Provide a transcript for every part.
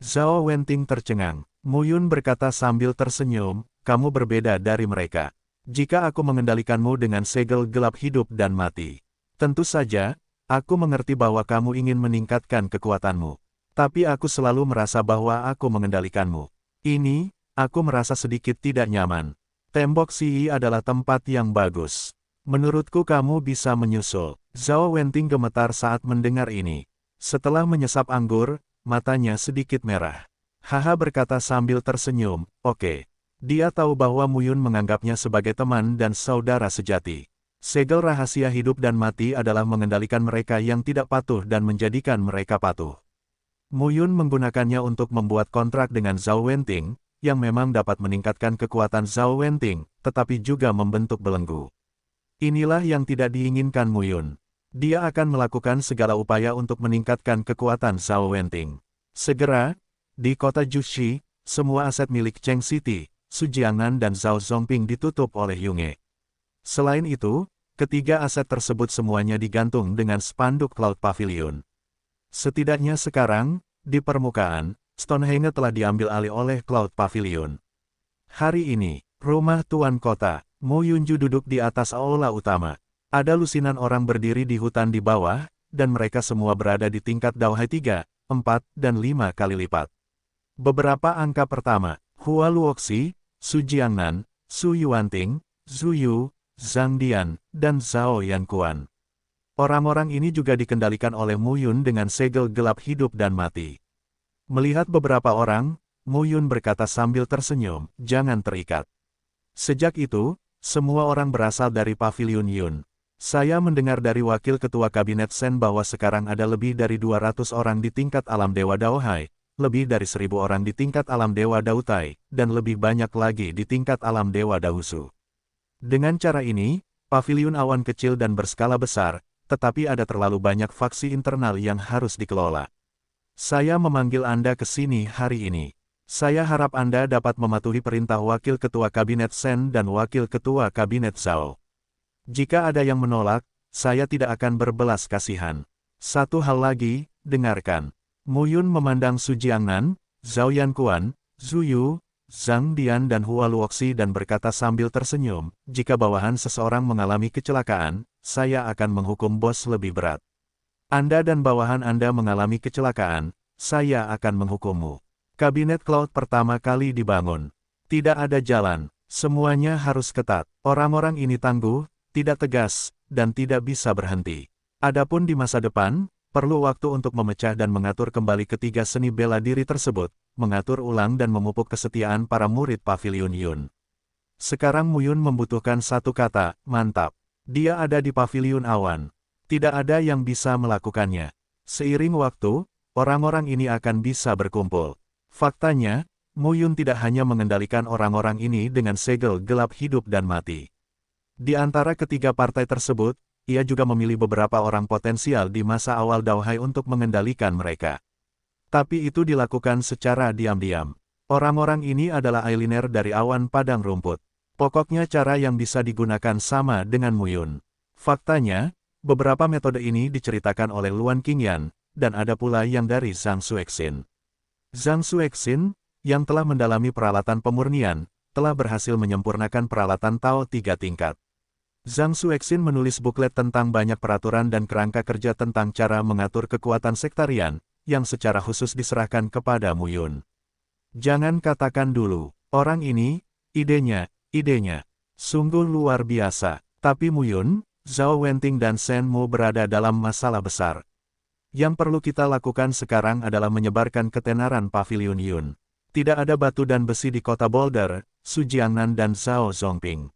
Zhao Wenting tercengang. Mu Yun berkata sambil tersenyum, kamu berbeda dari mereka. Jika aku mengendalikanmu dengan segel gelap hidup dan mati. Tentu saja, aku mengerti bahwa kamu ingin meningkatkan kekuatanmu. Tapi aku selalu merasa bahwa aku mengendalikanmu. Ini, aku merasa sedikit tidak nyaman. Tembok Xi adalah tempat yang bagus. Menurutku kamu bisa menyusul. Zhao Wenting gemetar saat mendengar ini. Setelah menyesap anggur, matanya sedikit merah. Haha berkata sambil tersenyum, oke. Dia tahu bahwa Mu Yun menganggapnya sebagai teman dan saudara sejati. Segel rahasia hidup dan mati adalah mengendalikan mereka yang tidak patuh dan menjadikan mereka patuh. Mu Yun menggunakannya untuk membuat kontrak dengan Zhao Wenting, yang memang dapat meningkatkan kekuatan Zhao Wenting, tetapi juga membentuk belenggu. Inilah yang tidak diinginkan Mu Yun. Dia akan melakukan segala upaya untuk meningkatkan kekuatan Zhao Wenting. Segera, di kota Jushi, semua aset milik Cheng City, Su Jiangnan dan Zhao Zongping ditutup oleh Yunge. Selain itu, ketiga aset tersebut semuanya digantung dengan spanduk Cloud Pavilion. Setidaknya sekarang, di permukaan, Stonehenge telah diambil alih oleh Cloud Pavilion. Hari ini, rumah Tuan Kota, Mu Yunju duduk di atas aula utama. Ada lusinan orang berdiri di hutan di bawah, dan mereka semua berada di tingkat Daohai 3, 4, dan 5 kali lipat. Beberapa angka pertama, Hua Luoxi, Su Jiangnan, Su Yuanting, Zhu Yu, Zhang Dian, dan Zhao Yankuan. Orang-orang ini juga dikendalikan oleh Mu Yun dengan segel gelap hidup dan mati. Melihat beberapa orang, Mu Yun berkata sambil tersenyum, jangan terikat. Sejak itu, semua orang berasal dari Pavilion Yun. Saya mendengar dari Wakil Ketua Kabinet Sen bahwa sekarang ada lebih dari 200 orang di tingkat alam Dewa Daohai, lebih dari 1000 orang di tingkat alam Dewa Dautai, dan lebih banyak lagi di tingkat alam Dewa Dahusu. Dengan cara ini, pavilion awan kecil dan berskala besar, tetapi ada terlalu banyak faksi internal yang harus dikelola. Saya memanggil Anda ke sini hari ini. Saya harap Anda dapat mematuhi perintah Wakil Ketua Kabinet Sen dan Wakil Ketua Kabinet Zhao. Jika ada yang menolak, saya tidak akan berbelas kasihan. Satu hal lagi, dengarkan. Mu Yun memandang Su Jiangnan, Zhao Yankuan, Zhu Yu, Zhang Dian dan Hua Luoxi dan berkata sambil tersenyum, jika bawahan seseorang mengalami kecelakaan, saya akan menghukum bos lebih berat. Anda dan bawahan Anda mengalami kecelakaan, saya akan menghukummu. Kabinet Cloud pertama kali dibangun. Tidak ada jalan, semuanya harus ketat. Orang-orang ini tangguh, tidak tegas, dan tidak bisa berhenti. Adapun di masa depan, perlu waktu untuk memecah dan mengatur kembali ketiga seni bela diri tersebut, mengatur ulang dan memupuk kesetiaan para murid Pavilion Yun. Sekarang Mu Yun membutuhkan satu kata, mantap. Dia ada di Pavilion Awan. Tidak ada yang bisa melakukannya. Seiring waktu, orang-orang ini akan bisa berkumpul. Faktanya, Mu Yun tidak hanya mengendalikan orang-orang ini dengan segel gelap hidup dan mati. Di antara ketiga partai tersebut, ia juga memilih beberapa orang potensial di masa awal Daohai untuk mengendalikan mereka. Tapi itu dilakukan secara diam-diam. Orang-orang ini adalah eyeliner dari awan padang rumput. Pokoknya cara yang bisa digunakan sama dengan Mu Yun. Faktanya, beberapa metode ini diceritakan oleh Luan Qingyan, dan ada pula yang dari Zhang Xuexin. Zhang Xuexin, yang telah mendalami peralatan pemurnian, telah berhasil menyempurnakan peralatan Tao 3 tingkat. Zhang Xuexin menulis buklet tentang banyak peraturan dan kerangka kerja tentang cara mengatur kekuatan sektarian, yang secara khusus diserahkan kepada Mu Yun. Jangan katakan dulu, orang ini, idenya, sungguh luar biasa. Tapi Mu Yun, Zhao Wenting dan Shen Mu berada dalam masalah besar. Yang perlu kita lakukan sekarang adalah menyebarkan ketenaran Pavilion Yun. Tidak ada batu dan besi di kota Boulder, Su Jiangnan dan Zhao Zongping.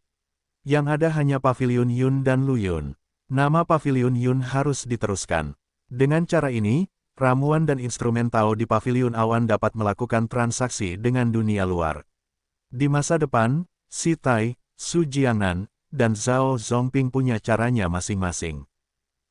Yang ada hanya Pavilion Yun dan Lu Yun. Nama Pavilion Yun harus diteruskan. Dengan cara ini, ramuan dan instrumen Tao di Pavilion Awan dapat melakukan transaksi dengan dunia luar. Di masa depan, Si Tai, Su Jiangnan, dan Zhao Zongping punya caranya masing-masing.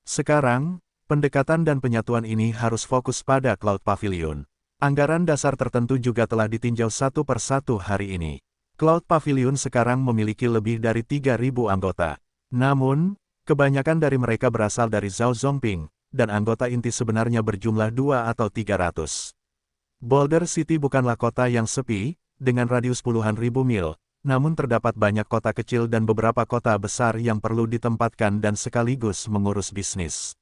Sekarang, pendekatan dan penyatuan ini harus fokus pada Cloud Pavilion. Anggaran dasar tertentu juga telah ditinjau satu per satu hari ini. Cloud Pavilion sekarang memiliki lebih dari 3.000 anggota. Namun, kebanyakan dari mereka berasal dari Zhao Zongping, dan anggota inti sebenarnya berjumlah 2 atau 300. Boulder City bukanlah kota yang sepi, dengan radius puluhan ribu mil, namun terdapat banyak kota kecil dan beberapa kota besar yang perlu ditempatkan dan sekaligus mengurus bisnis.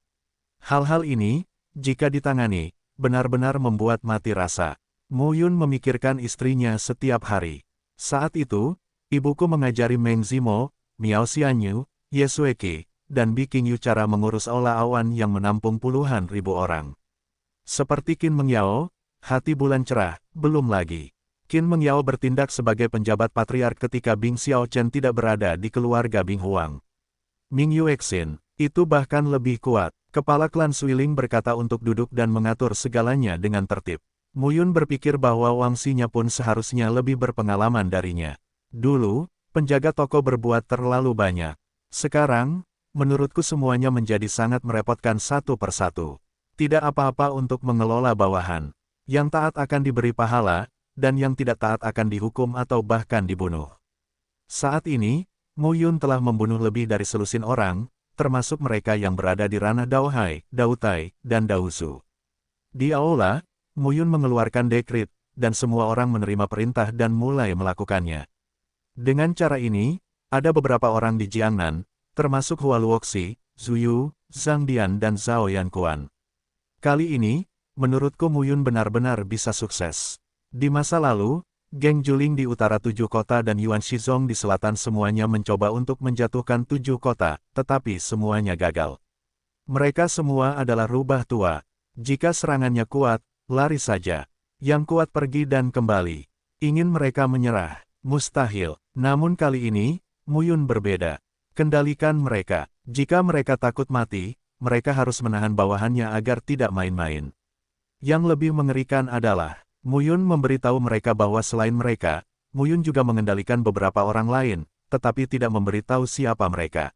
Hal-hal ini, jika ditangani, benar-benar membuat mati rasa. Mo Yun memikirkan istrinya setiap hari. Saat itu, ibuku mengajari Meng Zimo, Miao Xianyu, Ye Xueqi, dan Bi Qingyu cara mengurus aula awan yang menampung puluhan ribu orang. Seperti Qin Mengyao, hati bulan cerah, belum lagi. Qin Mengyao bertindak sebagai penjabat patriark ketika Bing Xiaochen tidak berada di keluarga Bing Huang. Ming Yuexin, itu bahkan lebih kuat. Kepala klan Suiling berkata untuk duduk dan mengatur segalanya dengan tertib. Mo Yun berpikir bahwa Wangxinya pun seharusnya lebih berpengalaman darinya. Dulu, penjaga toko berbuat terlalu banyak. Sekarang, menurutku semuanya menjadi sangat merepotkan satu persatu. Tidak apa-apa untuk mengelola bawahan. Yang taat akan diberi pahala, dan yang tidak taat akan dihukum atau bahkan dibunuh. Saat ini, Mo Yun telah membunuh lebih dari selusin orang, termasuk mereka yang berada di ranah Daohai, Dautai, dan Daosu. Di aula, Mo Yun mengeluarkan dekret, dan semua orang menerima perintah dan mulai melakukannya. Dengan cara ini, ada beberapa orang di Jiangnan, termasuk Hua Luoxi, Zhu Yu, Zhang Dian dan Zhao Yanquan. Kali ini, menurutku Mo Yun benar-benar bisa sukses. Di masa lalu, geng Juling di utara 7 kota dan Yuan Shizong di selatan semuanya mencoba untuk menjatuhkan 7 kota, tetapi semuanya gagal. Mereka semua adalah rubah tua. Jika serangannya kuat, lari saja. Yang kuat pergi dan kembali. Ingin mereka menyerah, mustahil. Namun kali ini, Mo Yun berbeda. Kendalikan mereka. Jika mereka takut mati, mereka harus menahan bawahannya agar tidak main-main. Yang lebih mengerikan adalah, Mo Yun memberitahu mereka bahwa selain mereka, Mo Yun juga mengendalikan beberapa orang lain, tetapi tidak memberitahu siapa mereka.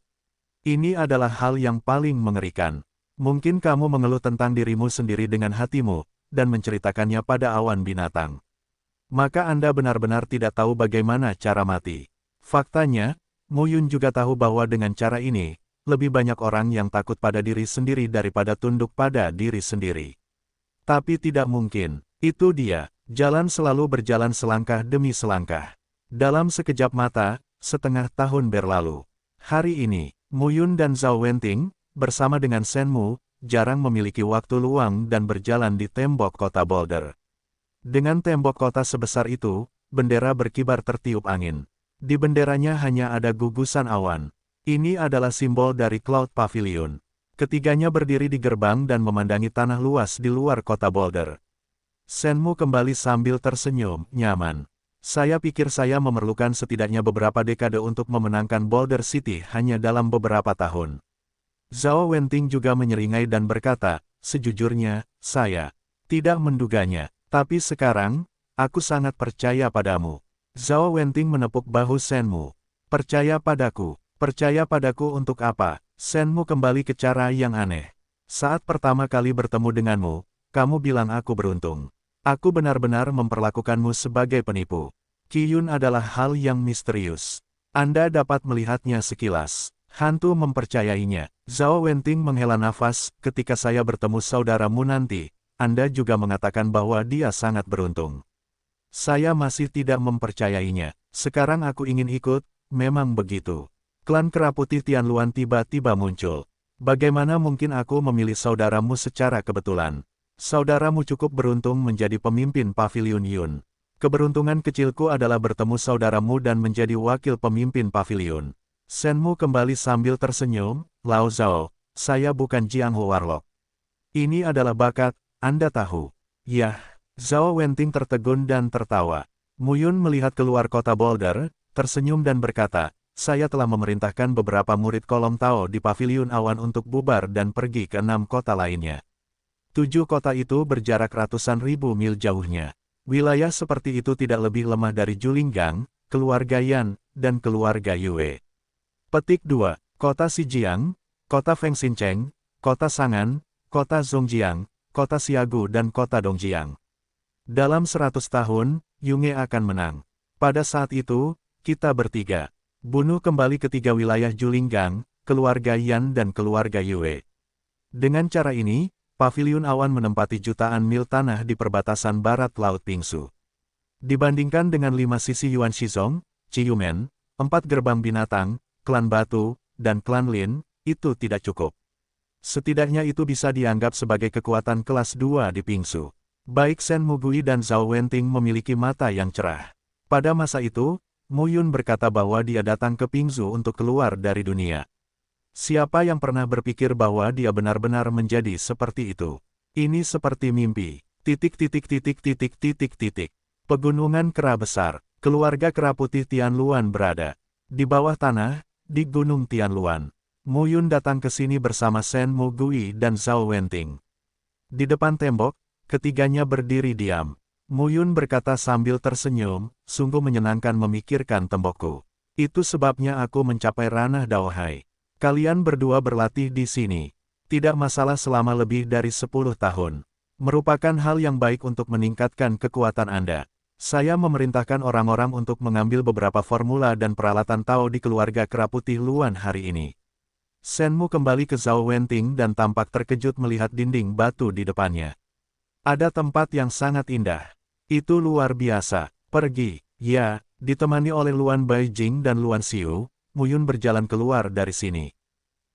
Ini adalah hal yang paling mengerikan. Mungkin kamu mengeluh tentang dirimu sendiri dengan hatimu, dan menceritakannya pada awan binatang. Maka Anda benar-benar tidak tahu bagaimana cara mati. Faktanya, Mo Yun juga tahu bahwa dengan cara ini, lebih banyak orang yang takut pada diri sendiri daripada tunduk pada diri sendiri. Tapi tidak mungkin. Itu dia, jalan selalu berjalan selangkah demi selangkah. Dalam sekejap mata, setengah tahun berlalu. Hari ini, Mo Yun dan Zhao Wenting, bersama dengan Shen Mu, jarang memiliki waktu luang dan berjalan di tembok kota Boulder. Dengan tembok kota sebesar itu, bendera berkibar tertiup angin. Di benderanya hanya ada gugusan awan. Ini adalah simbol dari Cloud Pavilion. Ketiganya berdiri di gerbang dan memandangi tanah luas di luar kota Boulder. Shen Mu kembali sambil tersenyum, nyaman. Saya pikir saya memerlukan setidaknya beberapa dekade untuk memenangkan Boulder City hanya dalam beberapa tahun. Zhao Wenting juga menyeringai dan berkata, sejujurnya, saya tidak menduganya. Tapi sekarang, aku sangat percaya padamu. Zhao Wenting menepuk bahu Shen Mu. Percaya padaku untuk apa? Shen Mu kembali ke cara yang aneh. Saat pertama kali bertemu denganmu, kamu bilang aku beruntung. Aku benar-benar memperlakukanmu sebagai penipu. Qi Yun adalah hal yang misterius. Anda dapat melihatnya sekilas. Hantu mempercayainya. Zhao Wenting menghela nafas, ketika saya bertemu saudaramu nanti. Anda juga mengatakan bahwa dia sangat beruntung. Saya masih tidak mempercayainya. Sekarang aku ingin ikut, memang begitu. Klan Kera Putih Tianluan tiba-tiba muncul. Bagaimana mungkin aku memilih saudaramu secara kebetulan? Saudaramu cukup beruntung menjadi pemimpin Pavilion Yun. Keberuntungan kecilku adalah bertemu saudaramu dan menjadi wakil pemimpin Pavilion. Shen Mu kembali sambil tersenyum, Lao Zhao, saya bukan Jianghu Warlock. Ini adalah bakat, Anda tahu. Yah, Zhao Wenting tertegun dan tertawa. Mo Yun melihat keluar kota Boulder, tersenyum dan berkata, saya telah memerintahkan beberapa murid kolom Tao di Pavilion Awan untuk bubar dan pergi ke 6 kota lainnya. 7 kota itu berjarak ratusan ribu mil jauhnya. Wilayah seperti itu tidak lebih lemah dari Julinggang, keluarga Yan, dan keluarga Yue. Petik 2. Kota Xinjiang, kota Fengxincheng, kota Sangan, kota Zhongjiang, kota Xiagu dan kota Dongjiang. Dalam 100 tahun, Yunge akan menang. Pada saat itu, kita bertiga. Bunuh kembali ketiga wilayah Julinggang, keluarga Yan dan keluarga Yue. Dengan cara ini, Paviliun Awan menempati jutaan mil tanah di perbatasan barat Laut Pingsu. Dibandingkan dengan 5 sisi Yuan Shizong, Ciyumen, 4 gerbang binatang, klan batu, dan klan Lin, itu tidak cukup. Setidaknya itu bisa dianggap sebagai kekuatan kelas 2 di Pingsu. Baik Shen Mugui dan Zhao Wenting memiliki mata yang cerah. Pada masa itu, Mu Yun berkata bahwa dia datang ke Pingsu untuk keluar dari dunia. Siapa yang pernah berpikir bahwa dia benar-benar menjadi seperti itu? Ini seperti mimpi. Pegunungan Kera Besar. Keluarga Kera Putih Tianluan berada di bawah tanah, di Gunung Tianluan. Mu Yun datang ke sini bersama Shen Mugui dan Zhao Wenting. Di depan tembok, ketiganya berdiri diam. Mu Yun berkata sambil tersenyum, sungguh menyenangkan memikirkan tembokku. Itu sebabnya aku mencapai ranah Daohai. Kalian berdua berlatih di sini. Tidak masalah selama lebih dari 10 tahun. Merupakan hal yang baik untuk meningkatkan kekuatan Anda. Saya memerintahkan orang-orang untuk mengambil beberapa formula dan peralatan Tao di keluarga Kera Putih Luan hari ini. Shen Mu kembali ke Zhao Wenting dan tampak terkejut melihat dinding batu di depannya. Ada tempat yang sangat indah. Itu luar biasa. Pergi. Ya, ditemani oleh Luan Baijing dan Luan Xiu, Mu Yun berjalan keluar dari sini.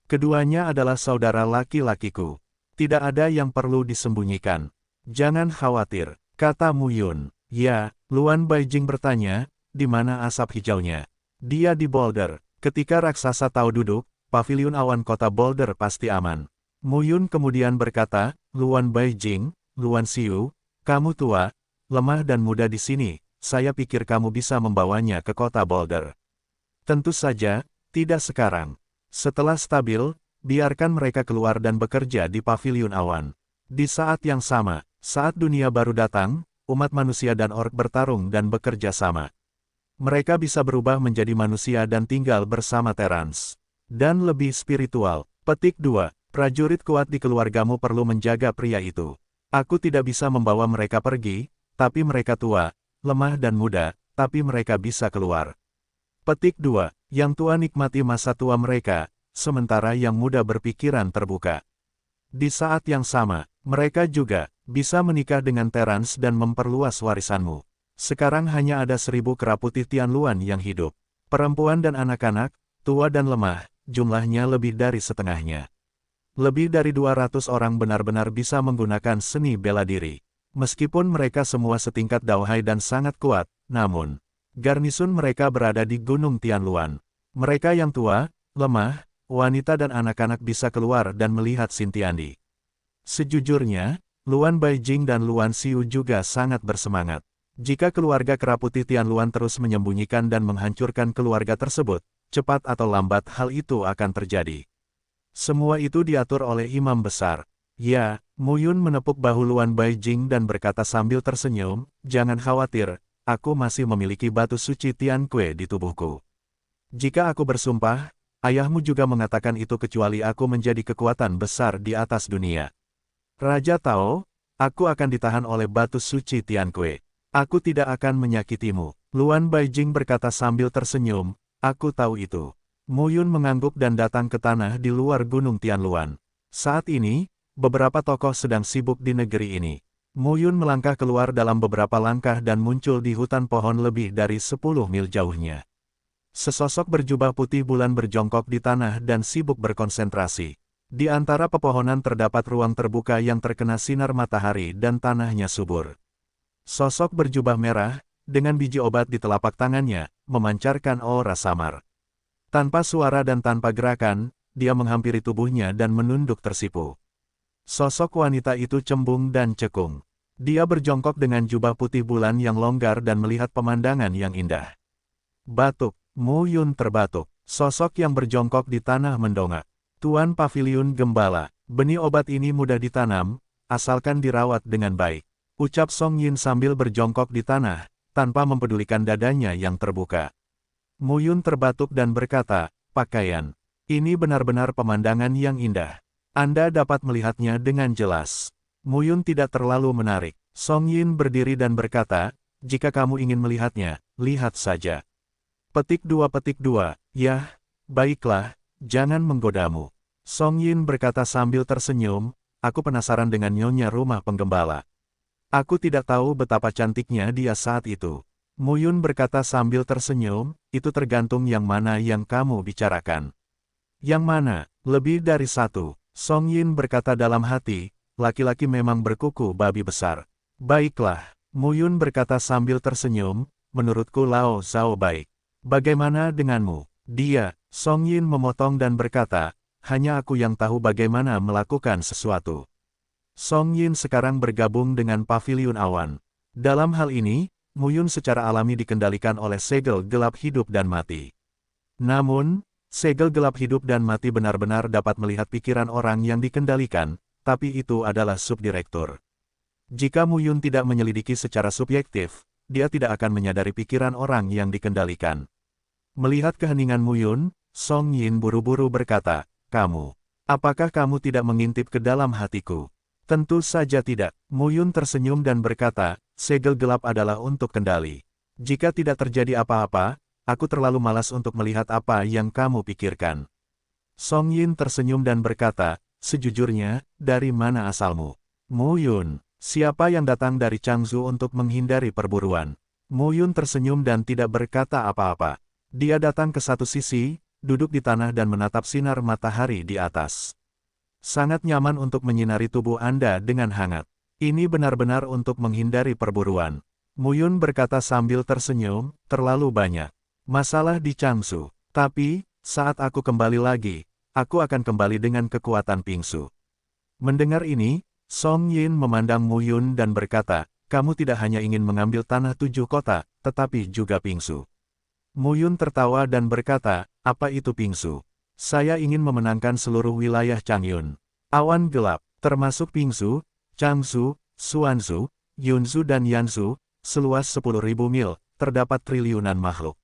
Keduanya adalah saudara laki-lakiku. Tidak ada yang perlu disembunyikan. Jangan khawatir, kata Mu Yun. Ya, Luan Baijing bertanya, di mana asap hijaunya? Dia di Boulder. Ketika raksasa Tao duduk, Paviliun Awan Kota Boulder pasti aman. Mu Yun kemudian berkata, Luan Baijing, Luan Xiu, kamu tua, lemah dan muda di sini, saya pikir kamu bisa membawanya ke kota Boulder. Tentu saja, tidak sekarang. Setelah stabil, biarkan mereka keluar dan bekerja di Paviliun Awan. Di saat yang sama, saat dunia baru datang, umat manusia dan orc bertarung dan bekerja sama. Mereka bisa berubah menjadi manusia dan tinggal bersama Terrans. Dan lebih spiritual. Petik 2. Prajurit kuat di keluargamu perlu menjaga pria itu. Aku tidak bisa membawa mereka pergi, tapi mereka tua, lemah dan muda, tapi mereka bisa keluar. Petik 2. Yang tua nikmati masa tua mereka, sementara yang muda berpikiran terbuka. Di saat yang sama, mereka juga bisa menikah dengan Terrans dan memperluas warisanmu. Sekarang hanya ada 1000 Kera Putih Tianluan yang hidup. Perempuan dan anak-anak, tua dan lemah, jumlahnya lebih dari setengahnya. Lebih dari 200 orang benar-benar bisa menggunakan seni bela diri. Meskipun mereka semua setingkat Daohai dan sangat kuat, namun, garnisun mereka berada di Gunung Tianluan. Mereka yang tua, lemah, wanita dan anak-anak bisa keluar dan melihat Xintiandi. Sejujurnya, Luan Baijing dan Luan Xiu juga sangat bersemangat. Jika keluarga Kera Putih Tianluan terus menyembunyikan dan menghancurkan keluarga tersebut, cepat atau lambat hal itu akan terjadi. Semua itu diatur oleh imam besar. Ya, Mu Yun menepuk bahu Luan Baijing dan berkata sambil tersenyum, jangan khawatir, aku masih memiliki batu suci Tianque di tubuhku. Jika aku bersumpah, ayahmu juga mengatakan itu kecuali aku menjadi kekuatan besar di atas dunia. Raja Tao, aku akan ditahan oleh batu suci Tianque. Aku tidak akan menyakitimu. Luan Baijing berkata sambil tersenyum, aku tahu itu. Mu Yun mengangguk dan datang ke tanah di luar Gunung Tianluan. Saat ini, beberapa tokoh sedang sibuk di negeri ini. Mu Yun melangkah keluar dalam beberapa langkah dan muncul di hutan pohon lebih dari 10 mil jauhnya. Sesosok berjubah putih bulan berjongkok di tanah dan sibuk berkonsentrasi. Di antara pepohonan terdapat ruang terbuka yang terkena sinar matahari dan tanahnya subur. Sosok berjubah merah, dengan biji obat di telapak tangannya, memancarkan aura samar. Tanpa suara dan tanpa gerakan, dia menghampiri tubuhnya dan menunduk tersipu. Sosok wanita itu cembung dan cekung. Dia berjongkok dengan jubah putih bulan yang longgar dan melihat pemandangan yang indah. Batuk, Mu Yun terbatuk. Sosok yang berjongkok di tanah mendongak. Tuan Paviliun Gembala, benih obat ini mudah ditanam, asalkan dirawat dengan baik. Ucap Song Yin sambil berjongkok di tanah, tanpa mempedulikan dadanya yang terbuka. Mu Yun terbatuk dan berkata, pakaian. Ini benar-benar pemandangan yang indah. Anda dapat melihatnya dengan jelas. Mu Yun tidak terlalu menarik. Song Yin berdiri dan berkata, jika kamu ingin melihatnya, lihat saja. Petik 2. Yah, baiklah, jangan menggodamu. Song Yin berkata sambil tersenyum, aku penasaran dengan nyonya rumah penggembala. Aku tidak tahu betapa cantiknya dia saat itu. Mu Yun berkata sambil tersenyum, itu tergantung yang mana yang kamu bicarakan. Yang mana? Lebih dari satu. Song Yin berkata dalam hati, laki-laki memang berkuku babi besar. Baiklah, Mu Yun berkata sambil tersenyum, menurutku Lao Zhao baik. Bagaimana denganmu? Dia, Song Yin memotong dan berkata, hanya aku yang tahu bagaimana melakukan sesuatu. Song Yin sekarang bergabung dengan Paviliun Awan. Dalam hal ini, Mu Yun secara alami dikendalikan oleh segel gelap hidup dan mati. Namun, segel gelap hidup dan mati benar-benar dapat melihat pikiran orang yang dikendalikan, tapi itu adalah subdirektur. Jika Mu Yun tidak menyelidiki secara subjektif, dia tidak akan menyadari pikiran orang yang dikendalikan. Melihat keheningan Mu Yun, Song Yin buru-buru berkata, apakah kamu tidak mengintip ke dalam hatiku? Tentu saja tidak. Mu Yun tersenyum dan berkata, segel gelap adalah untuk kendali. Jika tidak terjadi apa-apa, aku terlalu malas untuk melihat apa yang kamu pikirkan. Song Yin tersenyum dan berkata, sejujurnya, dari mana asalmu? Mu Yun, siapa yang datang dari Changzhou untuk menghindari perburuan? Mu Yun tersenyum dan tidak berkata apa-apa. Dia datang ke satu sisi, duduk di tanah dan menatap sinar matahari di atas. Sangat nyaman untuk menyinari tubuh Anda dengan hangat. Ini benar-benar untuk menghindari perburuan. Mu Yun berkata sambil tersenyum, terlalu banyak masalah di Changzhou. Tapi, saat aku kembali lagi, aku akan kembali dengan kekuatan Pingsu. Mendengar ini, Song Yin memandang Mu Yun dan berkata, kamu tidak hanya ingin mengambil tanah 7 kota, tetapi juga Pingsu. Mu Yun tertawa dan berkata, apa itu Pingsu? Saya ingin memenangkan seluruh wilayah Changyun. Awan gelap, termasuk Pingsu, Changzhou, Suanzhou, Yunzhou dan Yanzhou, seluas 10.000 mil, terdapat triliunan makhluk.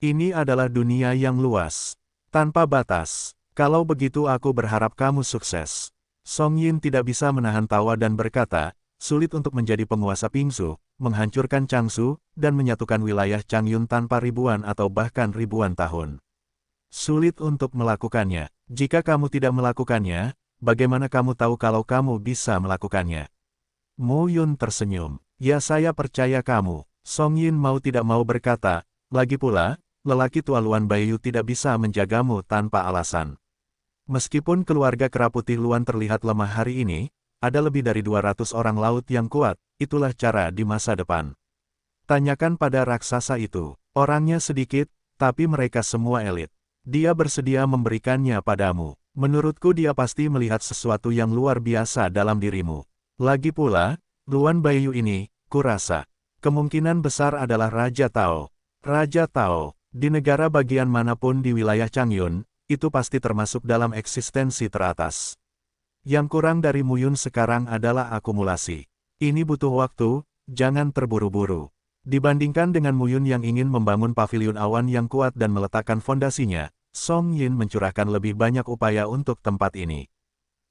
Ini adalah dunia yang luas, tanpa batas. Kalau begitu aku berharap kamu sukses. Song Yin tidak bisa menahan tawa dan berkata, sulit untuk menjadi penguasa Pingsu, menghancurkan Changzhou, dan menyatukan wilayah Changyun tanpa ribuan atau bahkan ribuan tahun. Sulit untuk melakukannya. Jika kamu tidak melakukannya, bagaimana kamu tahu kalau kamu bisa melakukannya? Mu Yun tersenyum. Ya saya percaya kamu. Song Yin mau tidak mau berkata, lagi pula, lelaki tua Luan Baiyu tidak bisa menjagamu tanpa alasan. Meskipun keluarga kera putih Luan terlihat lemah hari ini, ada lebih dari 200 orang laut yang kuat, itulah cara di masa depan. Tanyakan pada raksasa itu. Orangnya sedikit, tapi mereka semua elit. Dia bersedia memberikannya padamu. Menurutku dia pasti melihat sesuatu yang luar biasa dalam dirimu. Lagi pula, Luan Baiyu ini, kurasa, kemungkinan besar adalah Raja Tao. Raja Tao, di negara bagian manapun di wilayah Changyun, itu pasti termasuk dalam eksistensi teratas. Yang kurang dari Mu Yun sekarang adalah akumulasi. Ini butuh waktu, jangan terburu-buru. Dibandingkan dengan Mu Yun yang ingin membangun paviliun awan yang kuat dan meletakkan fondasinya, Song Yin mencurahkan lebih banyak upaya untuk tempat ini.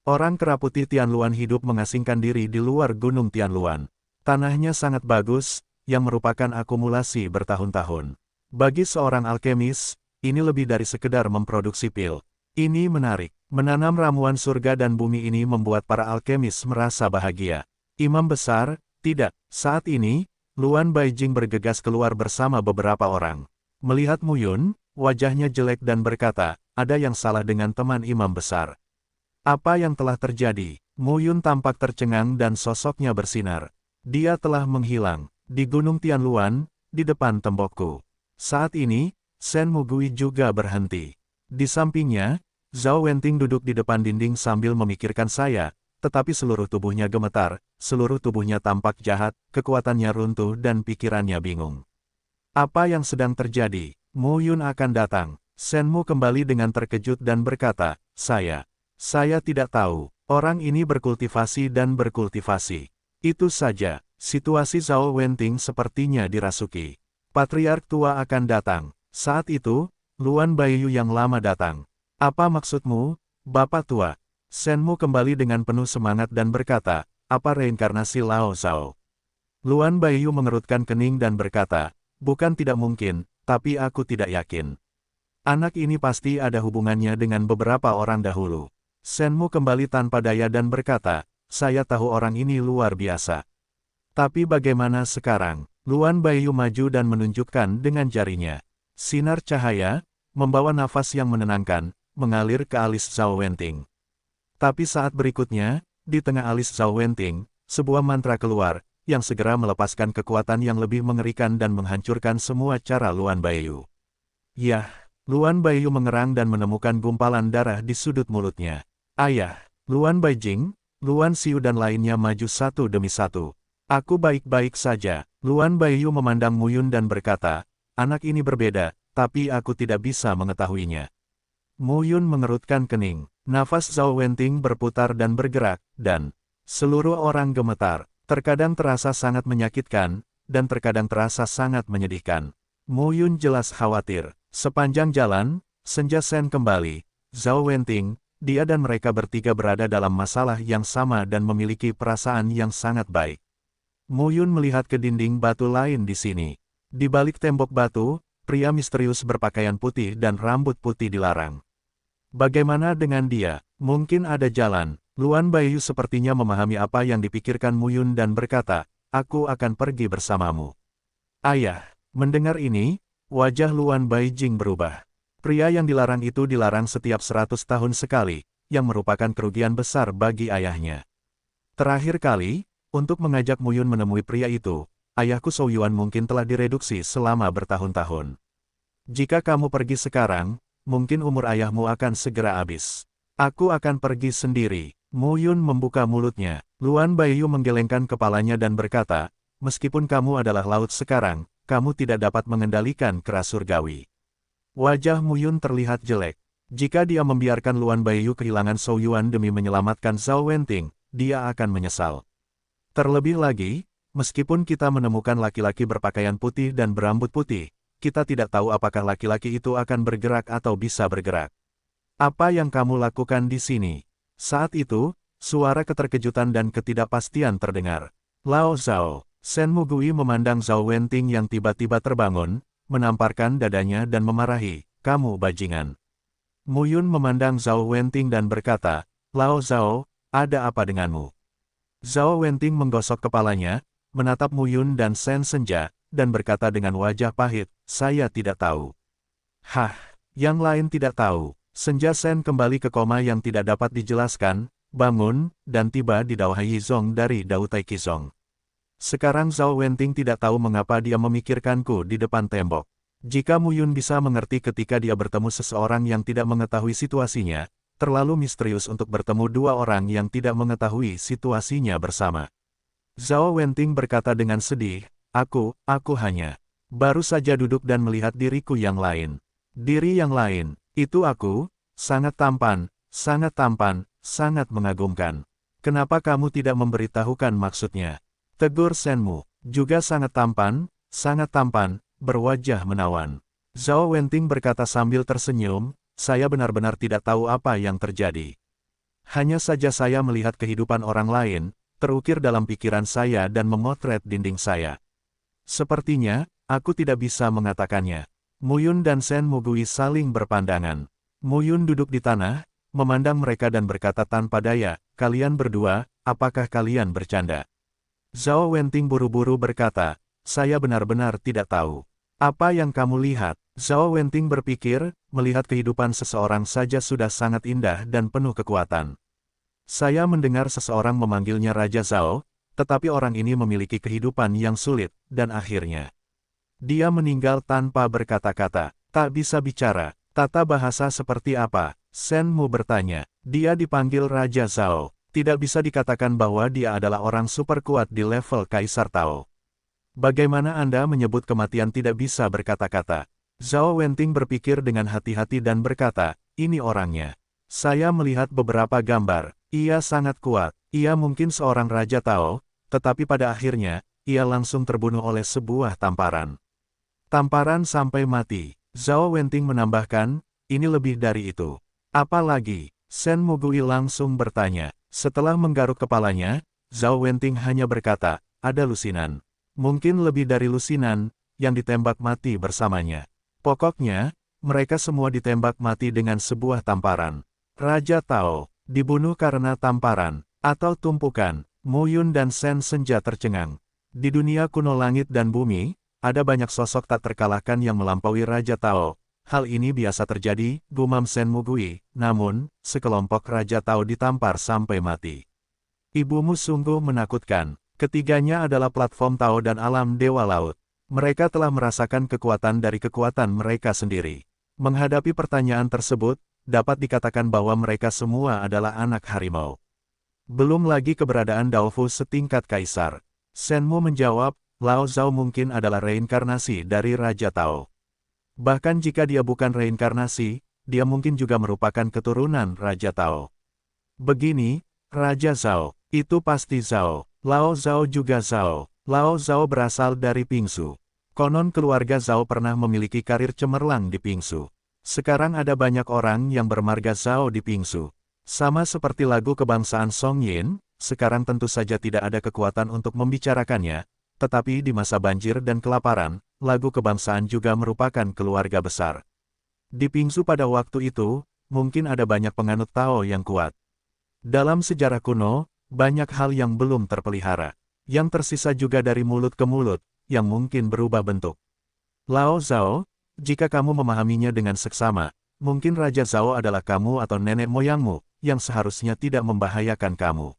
Orang kera putih Tianluan hidup mengasingkan diri di luar Gunung Tianluan. Tanahnya sangat bagus, yang merupakan akumulasi bertahun-tahun. Bagi seorang alkemis, ini lebih dari sekedar memproduksi pil. Ini menarik. Menanam ramuan surga dan bumi ini membuat para alkemis merasa bahagia. Imam besar, tidak. Saat ini, Luan Baijing bergegas keluar bersama beberapa orang. Melihat Mu Yun, wajahnya jelek dan berkata, ada yang salah dengan teman imam besar. Apa yang telah terjadi? Mu Yun tampak tercengang dan sosoknya bersinar. Dia telah menghilang. Di Gunung Tianluan, di depan tembokku. Saat ini, Shen Mugui juga berhenti. Di sampingnya, Zhao Wenting duduk di depan dinding sambil memikirkan saya, tetapi seluruh tubuhnya gemetar, seluruh tubuhnya tampak jahat, kekuatannya runtuh dan pikirannya bingung. Apa yang sedang terjadi? Mu Yun akan datang. Shen Mu kembali dengan terkejut dan berkata, saya tidak tahu. Orang ini berkultivasi dan berkultivasi. Itu saja, situasi Zhao Wenting sepertinya dirasuki. Patriark tua akan datang. Saat itu, Luan Baiyu yang lama datang. Apa maksudmu, Bapak tua? Shen Mu kembali dengan penuh semangat dan berkata, apa reinkarnasi Lao Zhao? Luan Baiyu mengerutkan kening dan berkata, bukan tidak mungkin, tapi aku tidak yakin. Anak ini pasti ada hubungannya dengan beberapa orang dahulu. Shenmu kembali tanpa daya dan berkata, saya tahu orang ini luar biasa. Tapi bagaimana sekarang? Luan Baiyu maju dan menunjukkan dengan jarinya. Sinar cahaya, membawa nafas yang menenangkan, mengalir ke alis Zhao Wenting. Tapi saat berikutnya, di tengah alis Zhao Wenting, sebuah mantra keluar, yang segera melepaskan kekuatan yang lebih mengerikan dan menghancurkan semua cara Luan Baiyu. Yah, Luan Baiyu mengerang dan menemukan gumpalan darah di sudut mulutnya. Ayah, Luan Baijing, Luan Xiu dan lainnya maju satu demi satu. Aku baik-baik saja. Luan Baiyu memandang Mu Yun dan berkata, anak ini berbeda, tapi aku tidak bisa mengetahuinya. Mu Yun mengerutkan kening. Nafas Zhao Wenting berputar dan bergerak, dan seluruh orang gemetar. Terkadang terasa sangat menyakitkan, dan terkadang terasa sangat menyedihkan. Mu Yun jelas khawatir. Sepanjang jalan, Senja Sen kembali. Zhao Wenting, dia dan mereka bertiga berada dalam masalah yang sama dan memiliki perasaan yang sangat baik. Mu Yun melihat ke dinding batu lain di sini. Di balik tembok batu, pria misterius berpakaian putih dan rambut putih dilarang. Bagaimana dengan dia? Mungkin ada jalan. Luan Baiyu sepertinya memahami apa yang dipikirkan Mu Yun dan berkata, aku akan pergi bersamamu. Ayah, mendengar ini, wajah Luan Baijing berubah. Pria yang dilarang itu dilarang setiap 100 tahun sekali, yang merupakan kerugian besar bagi ayahnya. Terakhir kali, untuk mengajak Mu Yun menemui pria itu, ayahku Zhou Yuan mungkin telah direduksi selama bertahun-tahun. Jika kamu pergi sekarang, mungkin umur ayahmu akan segera habis. Aku akan pergi sendiri. Mu Yun membuka mulutnya. Luan Baiyu menggelengkan kepalanya dan berkata, meskipun kamu adalah laut sekarang, kamu tidak dapat mengendalikan keras surgawi. Wajah Mu Yun terlihat jelek. Jika dia membiarkan Luan Baiyu kehilangan Zhou Yuan demi menyelamatkan Zhao Wenting, dia akan menyesal. Terlebih lagi, meskipun kita menemukan laki-laki berpakaian putih dan berambut putih, kita tidak tahu apakah laki-laki itu akan bergerak atau bisa bergerak. Apa yang kamu lakukan di sini? Saat itu, suara keterkejutan dan ketidakpastian terdengar. Lao Zhao, Shen Mugui memandang Zhao Wenting yang tiba-tiba terbangun, menamparkan dadanya dan memarahi, kamu bajingan. Mu Yun memandang Zhao Wenting dan berkata, Lao Zhao, ada apa denganmu? Zhao Wenting menggosok kepalanya, menatap Mu Yun dan Shen Senja, dan berkata dengan wajah pahit, saya tidak tahu. Hah, yang lain tidak tahu. Senja Sen kembali ke koma yang tidak dapat dijelaskan, bangun, dan tiba di Dao Haiyizong dari Dao Taikizong. Sekarang Zhao Wenting tidak tahu mengapa dia memikirkanku di depan tembok. Jika Mu Yun bisa mengerti ketika dia bertemu seseorang yang tidak mengetahui situasinya, terlalu misterius untuk bertemu dua orang yang tidak mengetahui situasinya bersama. Zhao Wenting berkata dengan sedih, aku hanya baru saja duduk dan melihat diriku yang lain. Diri yang lain, itu aku, sangat tampan, sangat mengagumkan. Kenapa kamu tidak memberitahukan maksudnya? Tegur Shenmu, juga sangat tampan, berwajah menawan. Zhao Wenting berkata sambil tersenyum, saya benar-benar tidak tahu apa yang terjadi. Hanya saja saya melihat kehidupan orang lain, terukir dalam pikiran saya dan memotret dinding saya. Sepertinya, aku tidak bisa mengatakannya. Mu Yun dan Shen Mugui saling berpandangan. Mu Yun duduk di tanah, memandang mereka dan berkata tanpa daya, kalian berdua, apakah kalian bercanda? Zhao Wenting buru-buru berkata, saya benar-benar tidak tahu. Apa yang kamu lihat? Zhao Wenting berpikir, melihat kehidupan seseorang saja sudah sangat indah dan penuh kekuatan. Saya mendengar seseorang memanggilnya Raja Zhao, tetapi orang ini memiliki kehidupan yang sulit, dan akhirnya dia meninggal tanpa berkata-kata, tak bisa bicara. Tata bahasa seperti apa? Shenmu bertanya. Dia dipanggil Raja Zhao. Tidak bisa dikatakan bahwa dia adalah orang super kuat di level Kaisar Tao. Bagaimana Anda menyebut kematian tidak bisa berkata-kata? Zhao Wenting berpikir dengan hati-hati dan berkata, ini orangnya. Saya melihat beberapa gambar. Ia sangat kuat. Ia mungkin seorang Raja Tao, tetapi pada akhirnya, ia langsung terbunuh oleh sebuah tamparan. Tamparan sampai mati. Zhao Wenting menambahkan, ini lebih dari itu. Apa lagi? Shen Mugui langsung bertanya. Setelah menggaruk kepalanya, Zhao Wenting hanya berkata, ada lusinan. Mungkin lebih dari lusinan, yang ditembak mati bersamanya. Pokoknya, mereka semua ditembak mati dengan sebuah tamparan. Raja Tao, Dibunuh karena tamparan, atau tumpukan. Mu Yun dan Sen Senja tercengang. Di dunia kuno langit dan bumi, ada banyak sosok tak terkalahkan yang melampaui Raja Tao. Hal ini biasa terjadi, gumam Sen Mugui. Namun, sekelompok Raja Tao ditampar sampai mati. Ibumu sungguh menakutkan. Ketiganya adalah platform Tao dan alam Dewa Laut. Mereka telah merasakan kekuatan dari kekuatan mereka sendiri. Menghadapi pertanyaan tersebut, dapat dikatakan bahwa mereka semua adalah anak harimau. Belum lagi keberadaan Daofu setingkat kaisar. Senmu menjawab, Lao Zhao mungkin adalah reinkarnasi dari Raja Tao. Bahkan jika dia bukan reinkarnasi, dia mungkin juga merupakan keturunan Raja Tao. Begini, Raja Zhao, itu pasti Zhao. Lao Zhao juga Zhao. Lao Zhao berasal dari Pingsu. Konon keluarga Zhao pernah memiliki karir cemerlang di Pingsu. Sekarang ada banyak orang yang bermarga Zhao di Pingsu. Sama seperti lagu kebangsaan Song Yin, sekarang tentu saja tidak ada kekuatan untuk membicarakannya, tetapi di masa banjir dan kelaparan, lagu kebangsaan juga merupakan keluarga besar. Di Pingsu pada waktu itu, mungkin ada banyak penganut Tao yang kuat. Dalam sejarah kuno, banyak hal yang belum terpelihara, yang tersisa juga dari mulut ke mulut, yang mungkin berubah bentuk. Lao Zhao, jika kamu memahaminya dengan seksama, mungkin Raja Zhao adalah kamu atau nenek moyangmu, yang seharusnya tidak membahayakan kamu.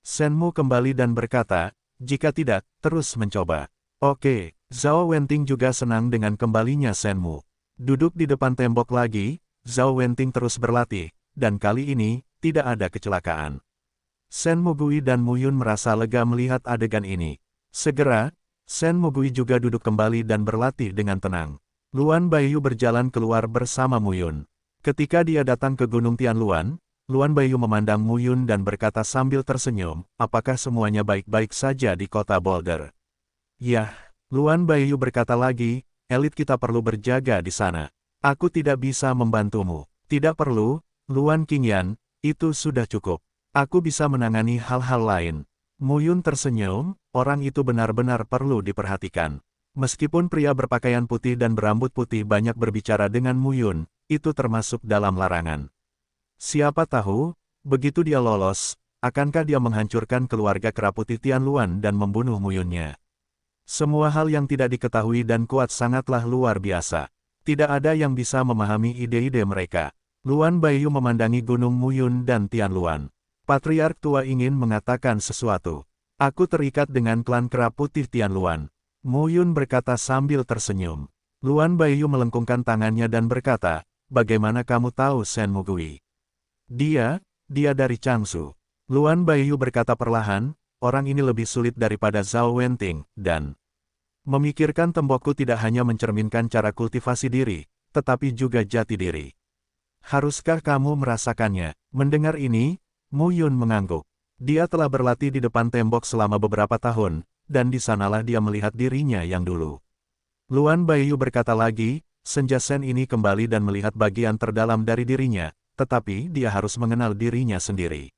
Senmu kembali dan berkata, jika tidak, terus mencoba. Oke, Zhao Wenting juga senang dengan kembalinya Senmu. Duduk di depan tembok lagi, Zhao Wenting terus berlatih, dan kali ini, tidak ada kecelakaan. Sen Mugui dan Mu Yun merasa lega melihat adegan ini. Segera, Sen Mugui juga duduk kembali dan berlatih dengan tenang. Luan Baiyu berjalan keluar bersama Mu Yun. Ketika dia datang ke Gunung Tianluan, Luan Baiyu memandang Mu Yun dan berkata sambil tersenyum, apakah semuanya baik-baik saja di kota Boulder? Yah, Luan Baiyu berkata lagi, elit kita perlu berjaga di sana. Aku tidak bisa membantumu. Tidak perlu, Luan Qingyan, itu sudah cukup. Aku bisa menangani hal-hal lain. Mu Yun tersenyum, orang itu benar-benar perlu diperhatikan. Meskipun pria berpakaian putih dan berambut putih banyak berbicara dengan Mu Yun, itu termasuk dalam larangan. Siapa tahu, begitu dia lolos, akankah dia menghancurkan keluarga keraputi Tianluan dan membunuh Mu Yunnya? Semua hal yang tidak diketahui dan kuat sangatlah luar biasa. Tidak ada yang bisa memahami ide-ide mereka. Luan Baiyu memandangi Gunung Mu Yun dan Tianluan. Patriark tua ingin mengatakan sesuatu. Aku terikat dengan klan keraputi Tianluan. Mu Yun berkata sambil tersenyum. Luan Baiyu melengkungkan tangannya dan berkata, bagaimana kamu tahu Sen Mugui? Dia dari Changsu. Luan Baiyu berkata perlahan, orang ini lebih sulit daripada Zhao Wenting, dan memikirkan tembokku tidak hanya mencerminkan cara kultivasi diri, tetapi juga jati diri. Haruskah kamu merasakannya? Mendengar ini, Mu Yun mengangguk. Dia telah berlatih di depan tembok selama beberapa tahun, dan di sanalah dia melihat dirinya yang dulu. Luan Baiyu berkata lagi, Senja Sen ini kembali dan melihat bagian terdalam dari dirinya, tetapi dia harus mengenal dirinya sendiri.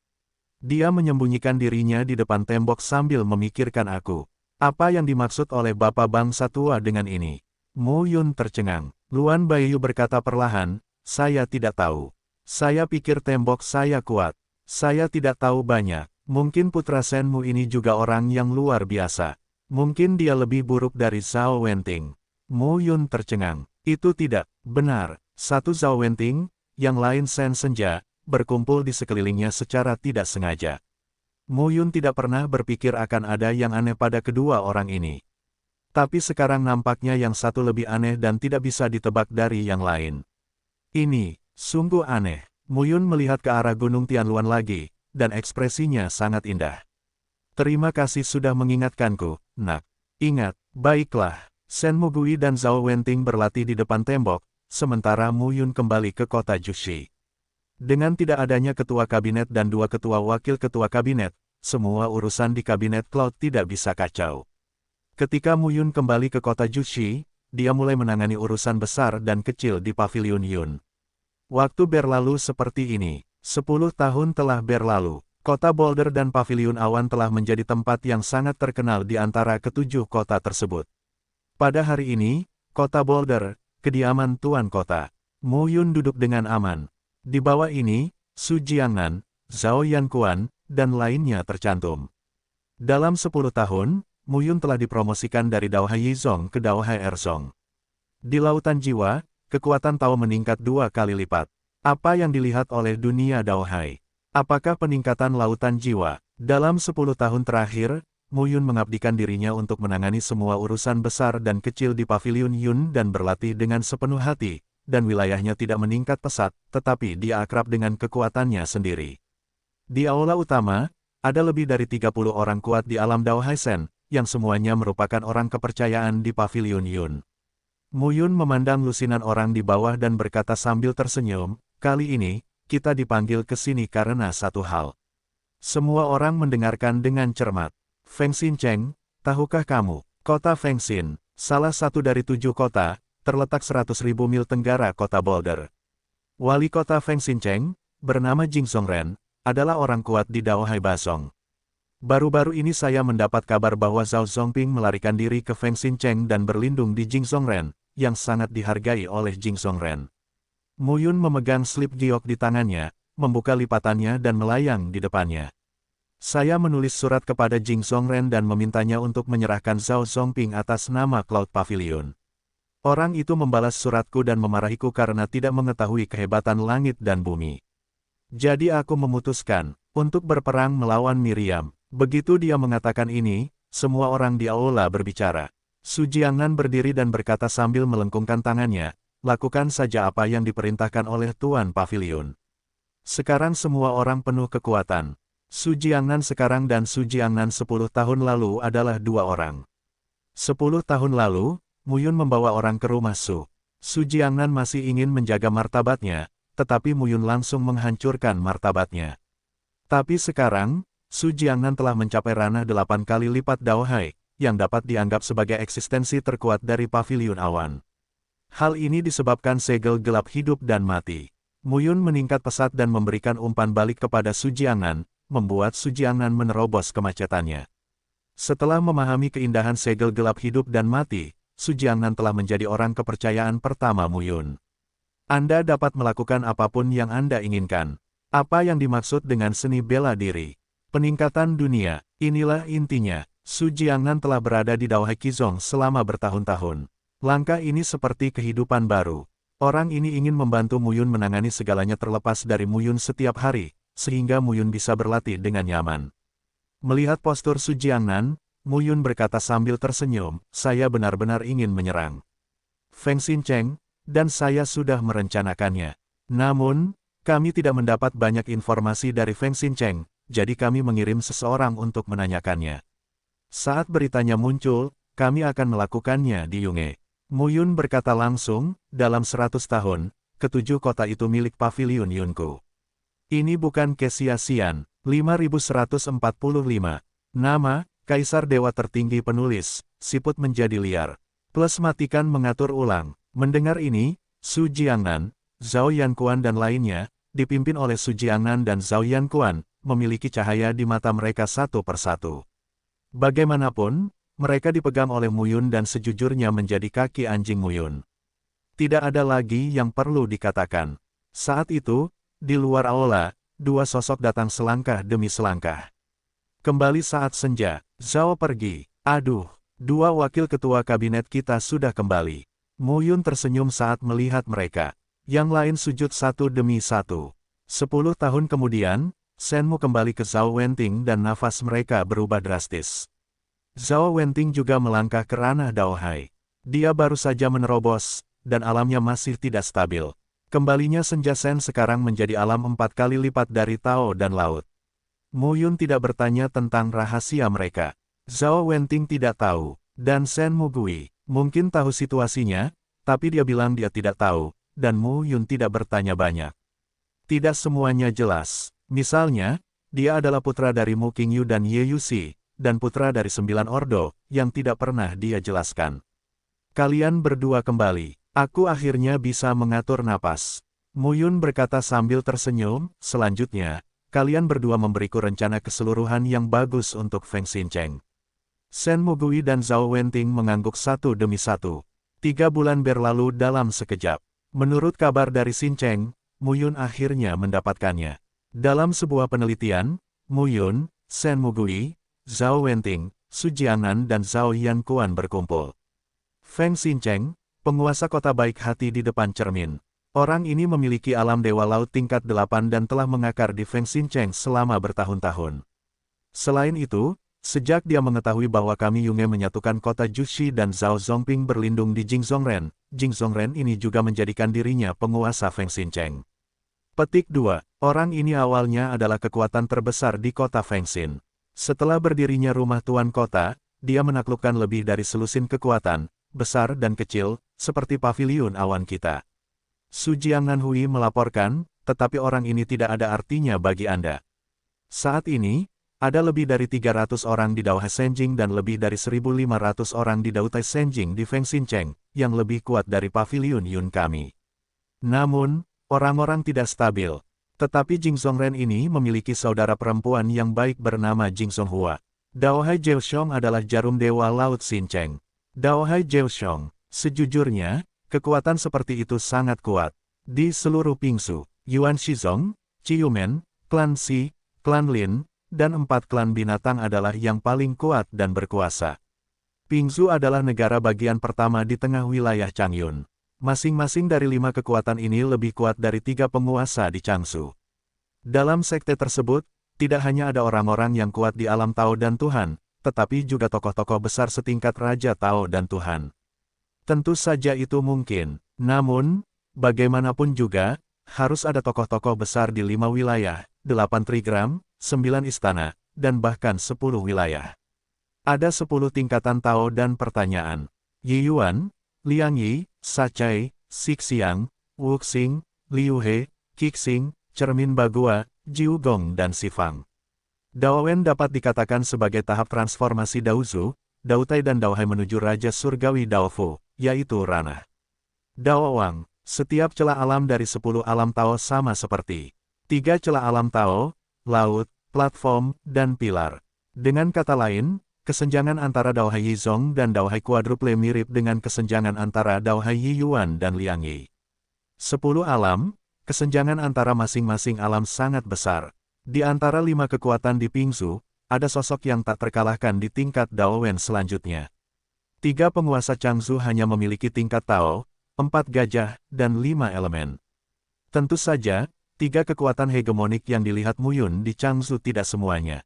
Dia menyembunyikan dirinya di depan tembok sambil memikirkan aku. Apa yang dimaksud oleh Bapak Bangsa Tua dengan ini? Mu Yun tercengang. Luan Baiyu berkata perlahan, saya tidak tahu. Saya pikir tembok saya kuat. Saya tidak tahu banyak. Mungkin putra Senmu ini juga orang yang luar biasa. Mungkin dia lebih buruk dari Zhao Wenting. Mu Yun tercengang. Itu tidak benar. Satu Zhao Wenting, yang lain Sen Senja, berkumpul di sekelilingnya secara tidak sengaja. Mu Yun tidak pernah berpikir akan ada yang aneh pada kedua orang ini. Tapi sekarang nampaknya yang satu lebih aneh dan tidak bisa ditebak dari yang lain. Ini, sungguh aneh. Mu Yun melihat ke arah Gunung Tianluan lagi, dan ekspresinya sangat indah. Terima kasih sudah mengingatkanku, nak. Ingat, baiklah. Sen Mugui dan Zhao Wenting berlatih di depan tembok, sementara Mu Yun kembali ke kota Jushi. Dengan tidak adanya ketua kabinet dan dua ketua wakil ketua kabinet, semua urusan di kabinet Cloud tidak bisa kacau. Ketika Mu Yun kembali ke kota Jushi, dia mulai menangani urusan besar dan kecil di Pavilion Yun. Waktu berlalu seperti ini. 10 tahun telah berlalu. Kota Boulder dan Pavilion Awan telah menjadi tempat yang sangat terkenal di antara ketujuh kota tersebut. Pada hari ini, kota Boulder, kediaman tuan kota. Mu Yun duduk dengan aman. Di bawah ini, Su Jiangnan, Zhao Yanquan, dan lainnya tercantum. Dalam 10 tahun, Mu Yun telah dipromosikan dari Dao Hai Yizong ke Dao Hai Erzong. Di lautan jiwa, kekuatan Tao meningkat 2 kali lipat. Apa yang dilihat oleh dunia Dao Hai? Apakah peningkatan lautan jiwa? Dalam 10 tahun terakhir, Mu Yun mengabdikan dirinya untuk menangani semua urusan besar dan kecil di Pavilion Yun dan berlatih dengan sepenuh hati, dan wilayahnya tidak meningkat pesat, tetapi dia akrab dengan kekuatannya sendiri. Di aula utama, ada lebih dari 30 orang kuat di alam Dao Hai Shen, yang semuanya merupakan orang kepercayaan di Pavilion Yun. Mu Yun memandang lusinan orang di bawah dan berkata sambil tersenyum, kali ini, kita dipanggil ke sini karena satu hal. Semua orang mendengarkan dengan cermat. Feng Xincheng, tahukah kamu, kota Feng Xin, salah satu dari 7 kota, terletak 100.000 mil tenggara kota Boulder. Wali kota Feng Xincheng, bernama Jing Zhongren, adalah orang kuat di Dao Hai Basong. Baru-baru ini saya mendapat kabar bahwa Zhao Zongping melarikan diri ke Feng Xincheng dan berlindung di Jing Zhongren, yang sangat dihargai oleh Jing Zhongren. Mu Yun memegang slip giok di tangannya, membuka lipatannya dan melayang di depannya. Saya menulis surat kepada Jing Zhongren dan memintanya untuk menyerahkan Zhao Zongping atas nama Cloud Pavilion. Orang itu membalas suratku dan memarahiku karena tidak mengetahui kehebatan langit dan bumi. Jadi aku memutuskan untuk berperang melawan Miriam. Begitu dia mengatakan ini, semua orang di aula berbicara. Su Jiangnan berdiri dan berkata sambil melengkungkan tangannya, lakukan saja apa yang diperintahkan oleh Tuan Pavilion. Sekarang semua orang penuh kekuatan. Su Jiangnan sekarang dan Su Jiangnan 10 tahun lalu adalah 2 orang. 10 tahun lalu, Mu Yun membawa orang ke rumah Su. Su Jiangnan masih ingin menjaga martabatnya, tetapi Mu Yun langsung menghancurkan martabatnya. Tapi sekarang, Su Jiangnan telah mencapai ranah 8 kali lipat Dao Hai, yang dapat dianggap sebagai eksistensi terkuat dari Pavilion Awan. Hal ini disebabkan segel gelap hidup dan mati. Mu Yun meningkat pesat dan memberikan umpan balik kepada Su Jiangnan, membuat Su Jiangnan menerobos kemacetannya. Setelah memahami keindahan segel gelap hidup dan mati, Su Jiangnan telah menjadi orang kepercayaan pertama Mu Yun. Anda dapat melakukan apapun yang Anda inginkan. Apa yang dimaksud dengan seni bela diri? Peningkatan dunia, inilah intinya. Su Jiangnan telah berada di Dao Hai Qizong selama bertahun-tahun. Langkah ini seperti kehidupan baru. Orang ini ingin membantu Mu Yun menangani segalanya terlepas dari Mu Yun setiap hari, sehingga Mu Yun bisa berlatih dengan nyaman. Melihat postur Su Jiangnan, Mu Yun berkata sambil tersenyum, saya benar-benar ingin menyerang Feng Xincheng, dan saya sudah merencanakannya. Namun, kami tidak mendapat banyak informasi dari Feng Xincheng, jadi kami mengirim seseorang untuk menanyakannya. Saat beritanya muncul, kami akan melakukannya di Yunge. Mu Yun berkata langsung, dalam 100 tahun, ketujuh kota itu milik Pavilion Yunku. Ini bukan kesia-sian. 5145. Nama, Kaisar Dewa Tertinggi Penulis, siput menjadi liar. Plus matikan mengatur ulang. Mendengar ini, Su Jiangnan, Zhao Yanquan dan lainnya, dipimpin oleh Su Jiangnan dan Zhao Yanquan, memiliki cahaya di mata mereka satu persatu. Bagaimanapun, mereka dipegang oleh Mu Yun dan sejujurnya menjadi kaki anjing Mu Yun. Tidak ada lagi yang perlu dikatakan. Saat itu, di luar aula, dua sosok datang selangkah demi selangkah. Kembali saat senja, Zhao pergi. Aduh, dua wakil ketua kabinet kita sudah kembali. Mu Yun tersenyum saat melihat mereka. Yang lain sujud satu demi satu. 10 tahun kemudian, Shen Mu kembali ke Zhao Wenting dan nafas mereka berubah drastis. Zhao Wenting juga melangkah ke ranah Dao Hai. Dia baru saja menerobos, dan alamnya masih tidak stabil. Kembalinya senja Shen sekarang menjadi alam 4 kali lipat dari Tao dan Laut. Mu Yun tidak bertanya tentang rahasia mereka. Zhao Wenting tidak tahu, dan Shen Mu Gui mungkin tahu situasinya, tapi dia bilang dia tidak tahu, dan Mu Yun tidak bertanya banyak. Tidak semuanya jelas. Misalnya, dia adalah putra dari Mu Qingyu dan Ye Yuxi, dan putra dari 9 Ordo, yang tidak pernah dia jelaskan. Kalian berdua kembali. Aku akhirnya bisa mengatur napas. Mu Yun berkata sambil tersenyum, selanjutnya, kalian berdua memberiku rencana keseluruhan yang bagus untuk Feng Xincheng. Shen Mu Gui dan Zhao Wenting mengangguk satu demi satu. 3 bulan berlalu dalam sekejap. Menurut kabar dari Xincheng, Mu Yun akhirnya mendapatkannya. Dalam sebuah penelitian, Mu Yun, Shen Mugui, Zhao Wenting, Su Jiangnan dan Zhao Yankuan berkumpul. Feng Xincheng, penguasa kota baik hati di depan cermin. Orang ini memiliki alam dewa laut tingkat 8 dan telah mengakar di Feng Xincheng selama bertahun-tahun. Selain itu, sejak dia mengetahui bahwa kami Yunge menyatukan kota Jushi dan Zhao Zongping berlindung di Jingzhongren, Jingzhongren ini juga menjadikan dirinya penguasa Feng Xincheng. Petik 2. Orang ini awalnya adalah kekuatan terbesar di kota Fengxin. Setelah berdirinya rumah tuan kota, dia menaklukkan lebih dari selusin kekuatan, besar dan kecil, seperti paviliun awan kita. Su Jiangnan Hui melaporkan, tetapi orang ini tidak ada artinya bagi Anda. Saat ini, ada lebih dari 300 orang di Dao Hai Senjing dan lebih dari 1.500 orang di Dao Tai Senjing di Feng Xincheng, yang lebih kuat dari paviliun Yun kami. Namun, orang-orang tidak stabil. Tetapi Jingzhongren ini memiliki saudara perempuan yang baik bernama Jingzhonghua. Dao Hai Jiaoxiong adalah jarum dewa laut Xincheng. Dao Hai Jiaoxiong, sejujurnya, kekuatan seperti itu sangat kuat. Di seluruh Pingsu, Yuan Shizong, Ciyumen, klan Xi, klan Lin, dan 4 klan binatang adalah yang paling kuat dan berkuasa. Pingsu adalah negara bagian pertama di tengah wilayah Changyun. Masing-masing dari 5 kekuatan ini lebih kuat dari 3 penguasa di Changsu. Dalam sekte tersebut, tidak hanya ada orang-orang yang kuat di alam Tao dan Tuhan, tetapi juga tokoh-tokoh besar setingkat Raja Tao dan Tuhan. Tentu saja itu mungkin, namun, bagaimanapun juga, harus ada tokoh-tokoh besar di 5 wilayah, 8 trigram, 9 istana, dan bahkan 10 wilayah. Ada 10 tingkatan Tao dan pertanyaan. Yi Yuan, Liang Yi, Sacai, Sixiang, Wuxing, Liu He, Kixing, Cermin Bagua, Jiu Gong dan Sifang. Daowen dapat dikatakan sebagai tahap transformasi Daozu, Daotai dan Daohai menuju Raja Surgawi Daofu, yaitu ranah. Daowang, setiap celah alam dari 10 alam Tao sama seperti 3 celah alam Tao, laut, platform, dan pilar. Dengan kata lain, kesenjangan antara Dao Hai Yizong dan Dao Hai Quadruple mirip dengan kesenjangan antara Dao Hai Yi Yuan dan Liang Yi. 10 alam, kesenjangan antara masing-masing alam sangat besar. Di antara 5 kekuatan di Pingsu, ada sosok yang tak terkalahkan di tingkat Daowen selanjutnya. 3 penguasa Changsu hanya memiliki tingkat Tao, 4 gajah, dan 5 elemen. Tentu saja, 3 kekuatan hegemonik yang dilihat Mu Yun di Changsu tidak semuanya.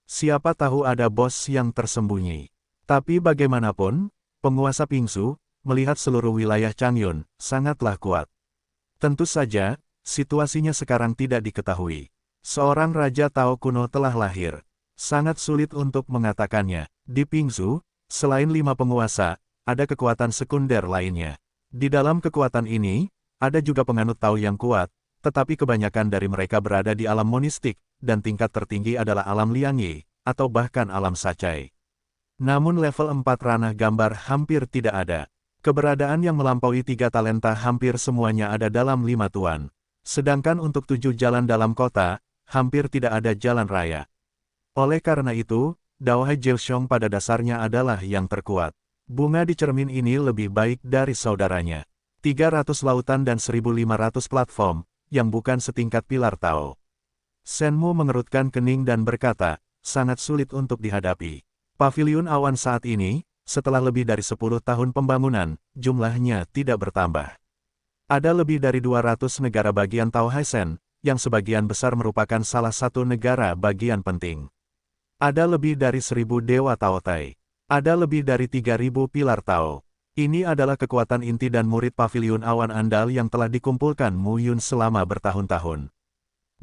Siapa tahu ada bos yang tersembunyi. Tapi bagaimanapun, penguasa Pingsu, melihat seluruh wilayah Changyun, sangatlah kuat. Tentu saja, situasinya sekarang tidak diketahui. Seorang Raja Tao kuno telah lahir. Sangat sulit untuk mengatakannya. Di Pingsu, selain 5 penguasa, ada kekuatan sekunder lainnya. Di dalam kekuatan ini, ada juga penganut Tao yang kuat, tetapi kebanyakan dari mereka berada di alam monistik, dan tingkat tertinggi adalah alam Liang Yi, atau bahkan alam Sacai. Namun level 4 ranah gambar hampir tidak ada. Keberadaan yang melampaui 3 talenta hampir semuanya ada dalam 5 tuan. Sedangkan untuk 7 jalan dalam kota, hampir tidak ada jalan raya. Oleh karena itu, Dao Hai Jiaoxiong pada dasarnya adalah yang terkuat. Bunga di cermin ini lebih baik dari saudaranya. 300 lautan dan 1.500 platform, yang bukan setingkat pilar Tao. Shenmu mengerutkan kening dan berkata, sangat sulit untuk dihadapi. Paviliun awan saat ini, setelah lebih dari 10 tahun pembangunan, jumlahnya tidak bertambah. Ada lebih dari 200 negara bagian Tao Haisen, yang sebagian besar merupakan salah satu negara bagian penting. Ada lebih dari 1.000 dewa Tao Tai. Ada lebih dari 3.000 pilar Tao. Ini adalah kekuatan inti dan murid paviliun awan andal yang telah dikumpulkan Mu Yun selama bertahun-tahun.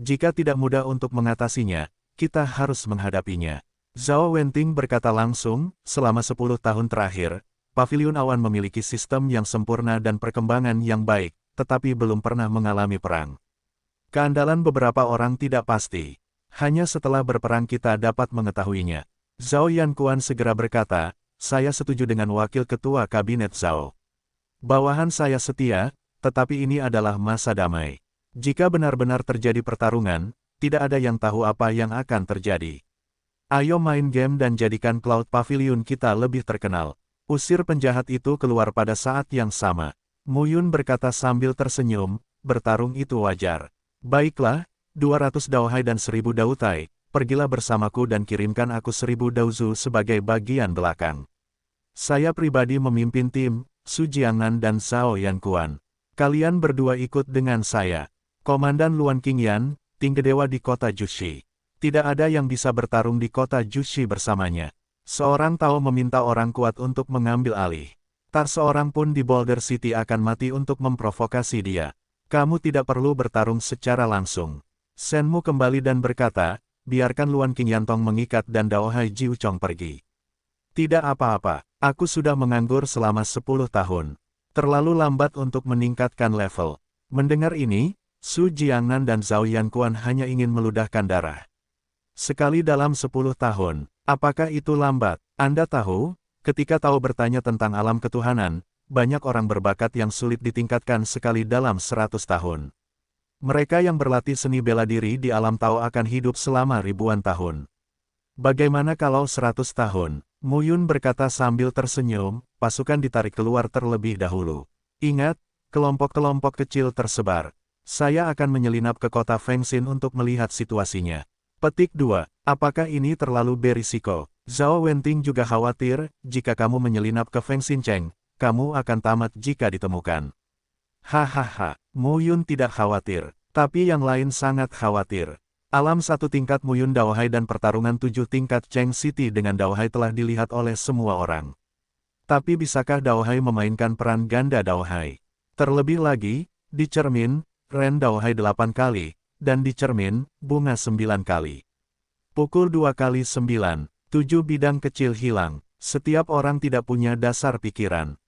Jika tidak mudah untuk mengatasinya, kita harus menghadapinya. Zhao Wenting berkata langsung, selama 10 tahun terakhir, paviliun awan memiliki sistem yang sempurna dan perkembangan yang baik, tetapi belum pernah mengalami perang. Keandalan beberapa orang tidak pasti. Hanya setelah berperang kita dapat mengetahuinya. Zhao Yankuan segera berkata, saya setuju dengan wakil ketua kabinet Zhao. Bawahan saya setia, tetapi ini adalah masa damai. Jika benar-benar terjadi pertarungan, tidak ada yang tahu apa yang akan terjadi. Ayo main game dan jadikan Cloud Pavilion kita lebih terkenal. Usir penjahat itu keluar pada saat yang sama. Mu Yun berkata sambil tersenyum, bertarung itu wajar. Baiklah, 200 daohai dan 1000 dautai, pergilah bersamaku dan kirimkan aku 1000 dauzu sebagai bagian belakang. Saya pribadi memimpin tim, Su Jiangnan dan Zhao Yankuan. Kalian berdua ikut dengan saya. Komandan Luan Qingyan, tinggi dewa di kota Jushi. Tidak ada yang bisa bertarung di kota Jushi bersamanya. Seorang Tao meminta orang kuat untuk mengambil alih. Tak seorang pun di Boulder City akan mati untuk memprovokasi dia. Kamu tidak perlu bertarung secara langsung. Shenmu kembali dan berkata, biarkan Luan Qingyantong mengikat dan Daohai Jiu Chong pergi. Tidak apa-apa, aku sudah menganggur selama 10 tahun. Terlalu lambat untuk meningkatkan level. Mendengar ini, Su Jiangnan dan Zhao Yankuan hanya ingin meludahkan darah. Sekali dalam 10 tahun, apakah itu lambat? Anda tahu, ketika Tao bertanya tentang alam ketuhanan, banyak orang berbakat yang sulit ditingkatkan sekali dalam 100 tahun. Mereka yang berlatih seni bela diri di alam Tao akan hidup selama ribuan tahun. Bagaimana kalau 100 tahun? Mu Yun berkata sambil tersenyum, pasukan ditarik keluar terlebih dahulu. Ingat, kelompok-kelompok kecil tersebar. Saya akan menyelinap ke kota Fengxin untuk melihat situasinya. Petik 2. Apakah ini terlalu berisiko? Zhao Wenting juga khawatir, jika kamu menyelinap ke Fengxin Cheng, kamu akan tamat jika ditemukan. Hahaha, Mu Yun tidak khawatir, tapi yang lain sangat khawatir. Alam 1 tingkat Mu Yun Daohai dan pertarungan 7 tingkat Cheng City dengan Daohai telah dilihat oleh semua orang. Tapi bisakah Daohai memainkan peran ganda Daohai? Terlebih lagi, di cermin, Ren Daohai 8 kali, dan di cermin, bunga 9 kali. Pukul 2 kali 9, 7 bidang kecil hilang. Setiap orang tidak punya dasar pikiran.